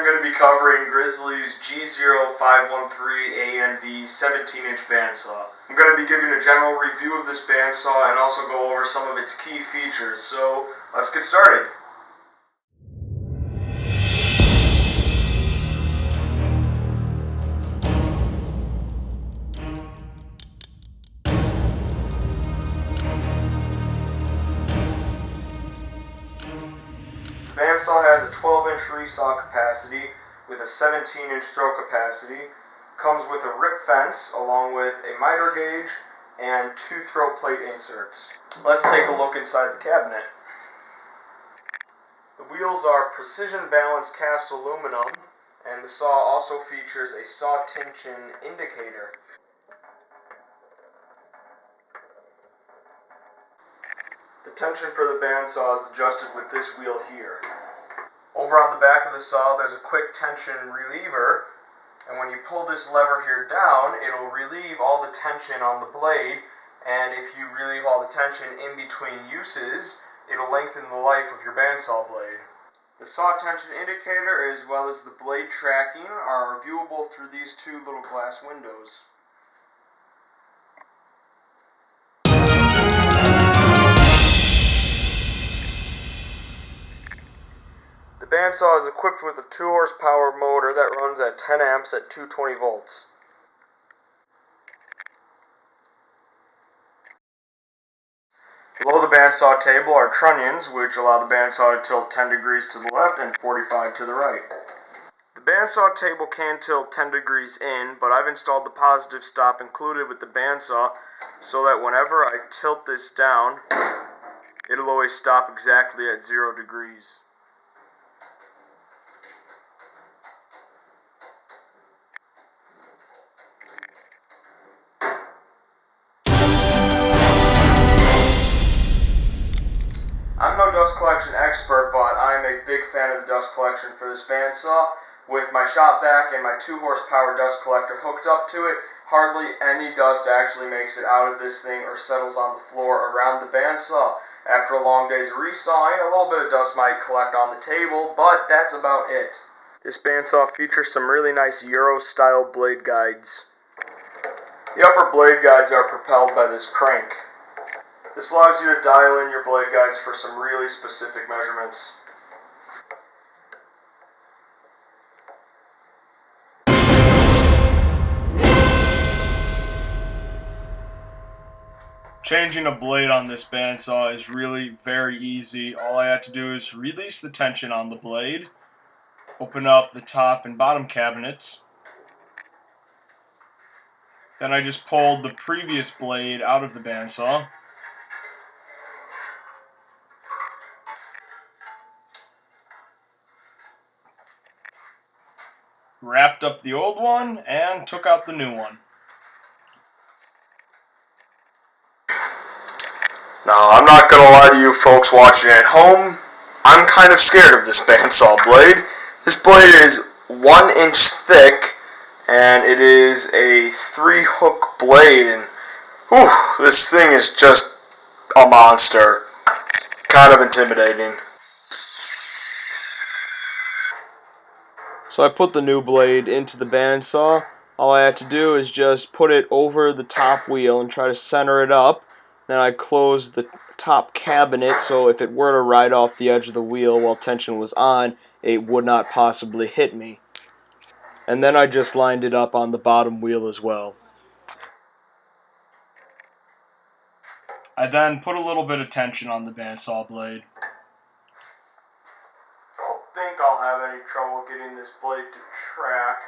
going to be covering Grizzly's G0513ANV 17-inch bandsaw. I'm going to be giving a general review of this bandsaw and also go over some of its key features. So let's get started. The bandsaw has a 12-inch resaw capacity with a 17-inch stroke capacity. Comes with a rip fence along with a miter gauge and 2 throat plate inserts. Let's take a look inside the cabinet. The wheels are precision balanced cast aluminum, and the saw also features a saw tension indicator. The tension for the bandsaw is adjusted with this wheel here. Over on the back of the saw there's a quick tension reliever, and when you pull this lever here down, it'll relieve all the tension on the blade, and if you relieve all the tension in between uses, it'll lengthen the life of your bandsaw blade. The saw tension indicator as well as the blade tracking are viewable through these 2 little glass windows. The bandsaw is equipped with a 2 horsepower motor that runs at 10 amps at 220 volts. Below the bandsaw table are trunnions, which allow the bandsaw to tilt 10 degrees to the left and 45 to the right. The bandsaw table can tilt 10 degrees in, but I've installed the positive stop included with the bandsaw so that whenever I tilt this down, it'll always stop exactly at 0 degrees. I'm no dust collection expert, but I'm a big fan of the dust collection for this bandsaw. With my shop vac and my 2 horsepower dust collector hooked up to it, hardly any dust actually makes it out of this thing or settles on the floor around the bandsaw. After a long day's resawing, a little bit of dust might collect on the table, but that's about it. This bandsaw features some really nice Euro-style blade guides. The upper blade guides are propelled by this crank. This allows you to dial in your blade guides for some really specific measurements. Changing a blade on this bandsaw is really very easy. All I have to do is release the tension on the blade, open up the top and bottom cabinets. Then I just pulled the previous blade out of the bandsaw. Wrapped up the old one and took out the new one. Now, I'm not going to lie to you folks watching at home, I'm kind of scared of this bandsaw blade. This blade is 1 inch thick, and it is a 3-hook blade, and whew, this thing is just a monster. Kind of intimidating. So I put the new blade into the bandsaw. All I have to do is just put it over the top wheel and try to center it up. Then I close the top cabinet so if it were to ride off the edge of the wheel while tension was on, it would not possibly hit me. And then I just lined it up on the bottom wheel as well. I then put a little bit of tension on the bandsaw blade. I don't think I'll have any trouble getting this blade to track.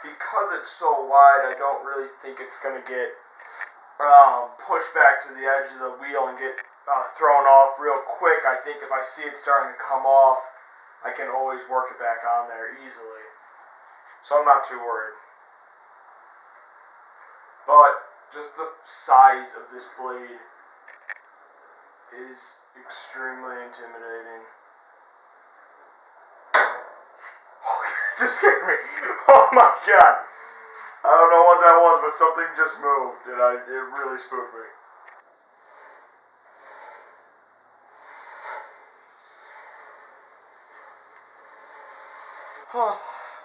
Because it's so wide, I don't really think it's going to get pushed back to the edge of the wheel and get thrown off real quick. I think if I see it starting to come off, I can always work it back on there easily. So I'm not too worried. But just the size of this blade is extremely intimidating. Just scared me. Oh my god. I don't know what that was, but something just moved, and it really spooked me.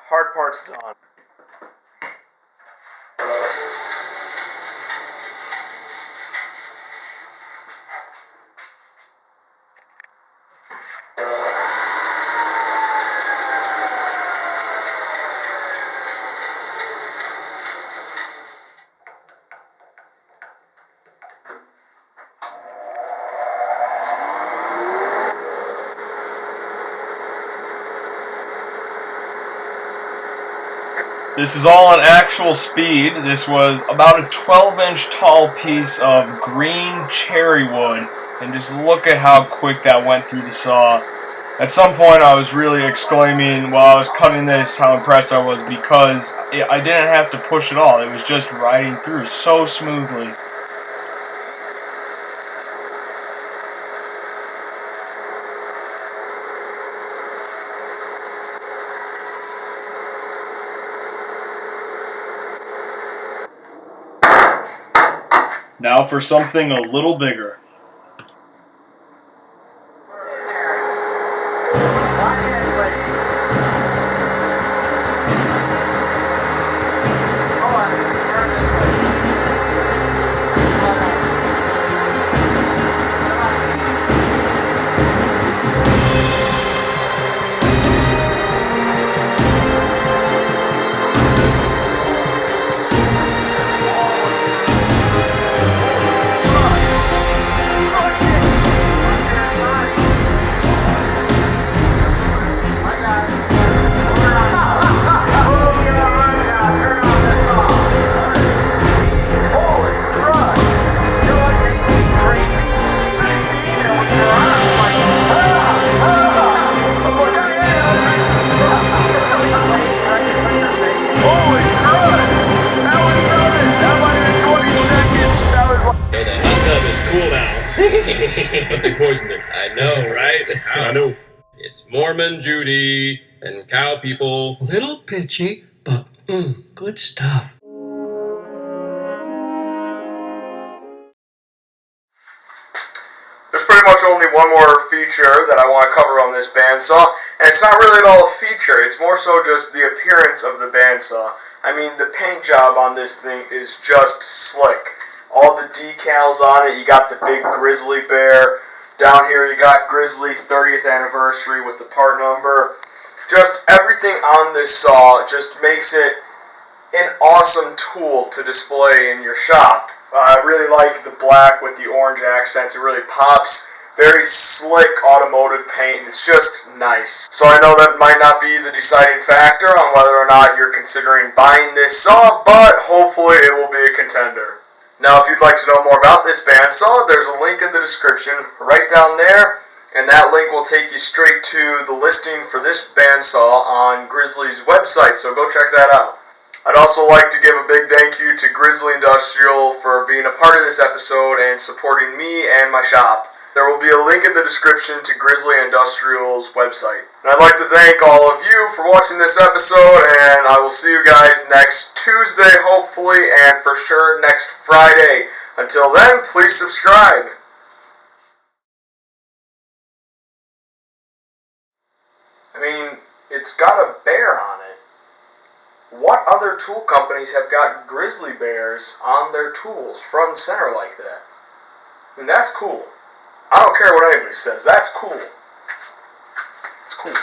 Hard part's done. This is all on actual speed. This was about a 12-inch tall piece of green cherry wood, and just look at how quick that went through the saw. At some point I was really exclaiming while I was cutting this how impressed I was, because I didn't have to push at all. It was just riding through so smoothly. Now for something a little bigger. But they poisoned it. I know, right? How? I know. It's Mormon Judy and cow people. Little pitchy, but good stuff. There's pretty much only one more feature that I want to cover on this bandsaw, and it's not really at all a feature, it's more so just the appearance of the bandsaw. I mean, the paint job on this thing is just slick. All the decals on it, you got the big grizzly bear. Down here you got Grizzly 30th anniversary with the part number. Just everything on this saw just makes it an awesome tool to display in your shop. I really like the black with the orange accents. It really pops. Very slick automotive paint, and it's just nice. So I know that might not be the deciding factor on whether or not you're considering buying this saw, but hopefully it will be a contender. Now, if you'd like to know more about this bandsaw, there's a link in the description right down there, and that link will take you straight to the listing for this bandsaw on Grizzly's website, so go check that out. I'd also like to give a big thank you to Grizzly Industrial for being a part of this episode and supporting me and my shop. There will be a link in the description to Grizzly Industrial's website. And I'd like to thank all of you for watching this episode, and I will see you guys next Tuesday, hopefully, and for sure next Friday. Until then, please subscribe. I mean, it's got a bear on it. What other tool companies have got grizzly bears on their tools front and center like that? I mean, that's cool. I don't care what anybody says. That's cool. It's cool.